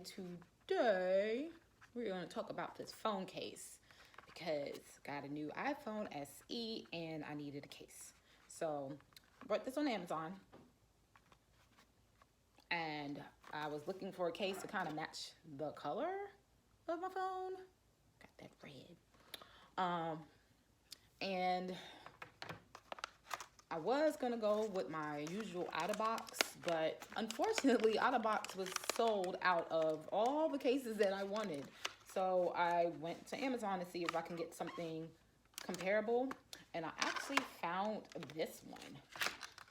today we're going to talk about this phone case because I got a new iPhone SE and I needed a case. So I bought this on Amazon and I was looking for a case to kind of match the color of my phone. Got that red. And I was gonna go with my usual out-of-box, but unfortunately out-of-box was sold out of all the cases that I wanted. So I went to Amazon to see if I can get something comparable, and I actually found this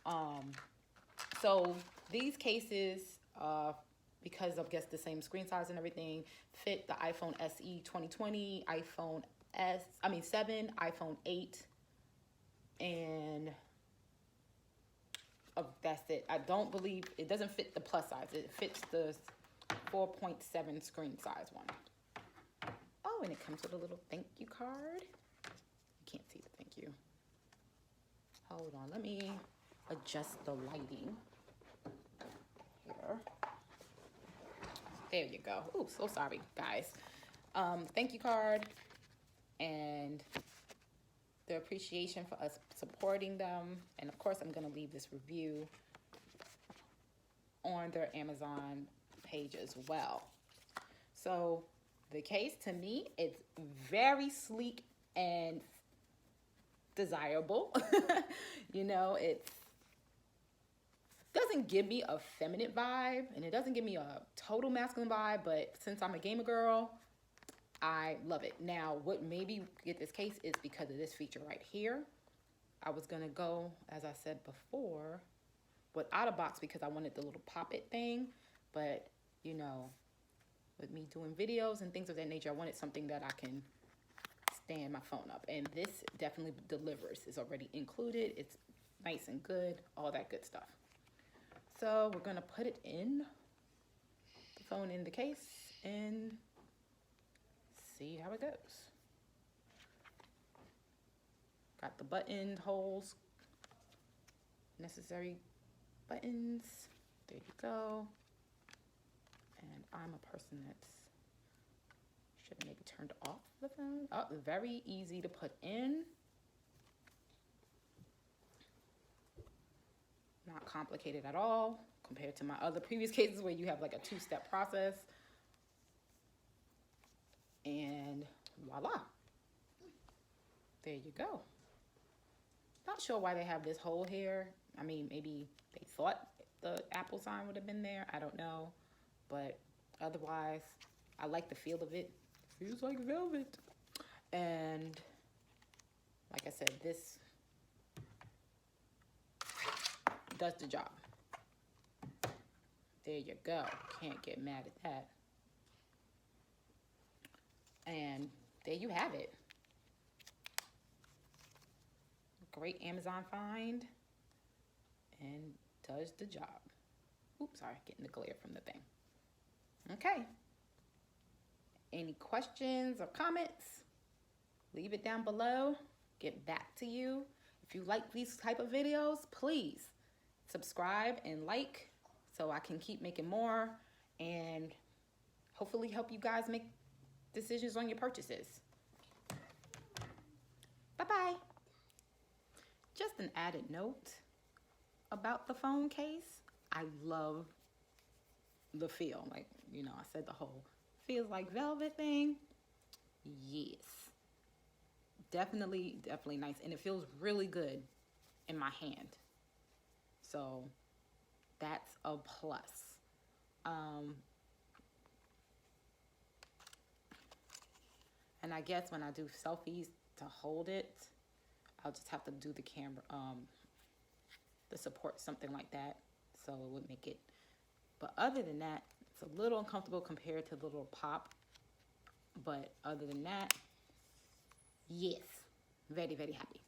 one. So these cases, because of, I guess, the same screen size and everything, fit the iPhone SE 2020, iPhone 7, iPhone 8, and that's it. I don't believe, it doesn't fit the plus size. It fits the 4.7 screen size one. Oh, and it comes with a little thank you card. You can't see the thank you. Hold on, let me adjust the lighting here. There you go. Ooh, so sorry, guys. Thank you card and the appreciation for us supporting them. And of course, I'm going to leave this review on their Amazon page as well. So the case, to me, it's very sleek and desirable. You know, it doesn't give me a feminine vibe and it doesn't give me a total masculine vibe, but since I'm a gamer girl, I love it. Now, what made me get this case is because of this feature right here. I was gonna go, as I said before, with out of box because I wanted the little pop-it thing, but you know, with me doing videos and things of that nature, I wanted something that I can stand my phone up, and this definitely delivers. It's already included. It's nice and good, all that good stuff. So we're gonna put it in the phone in the case and see how it goes. Got the button holes, necessary buttons. There you go. And I'm a person that's should have maybe turned off the phone. Oh, very easy to put in. Not complicated at all compared to my other previous cases where you have like a two-step process. And voila, there you go. Not sure why they have this hole here. I mean, maybe they thought the Apple sign would have been there. I don't know. But otherwise, I like the feel of it. It feels like velvet. And like I said, this does the job. There you go. Can't get mad at that. And there you have it. Great Amazon find and does the job. Oops, sorry, getting the glare from the thing. Okay. Any questions or comments? Leave it down below. Get back to you. If you like these type of videos, please subscribe and like so I can keep making more and hopefully help you guys make decisions on your purchases. Bye-bye. Just an added note about the phone case. I love the feel. Like, you know, I said the whole feels like velvet thing. Yes. Definitely nice. And it feels really good in my hand. So that's a plus. And I guess when I do selfies to hold it, I'll just have to do the camera, the support, something like that. So it would make it, but other than that, it's a little uncomfortable compared to the little pop. But other than that, yes, very, very happy.